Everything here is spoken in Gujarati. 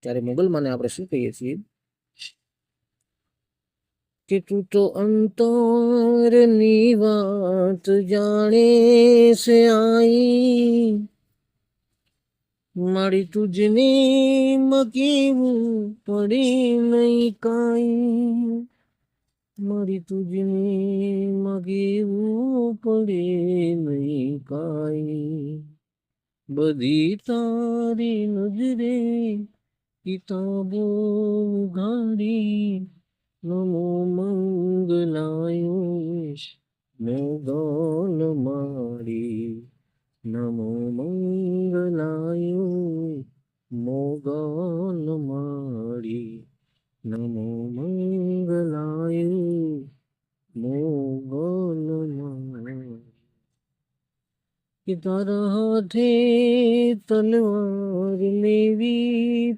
ત્યારે મોગલમાને આપણે શું કહીએ છીએ કે તું તો અંતરની વાત જાણે છે આઈ, મારી તુજની મકીવું પડી નહીં કાઈ, મારી તુજની મગીવું પડે નહીં કાઈ, બધી તારી નજરે કિતાબો ઘાડી, નમો મંગલાયો મોગલ મારી, નમો મંગલાયો મોગલ મારી, નમો મંગલાયો મોગલ મારી. કે તારા હાથે તલવાર લેવી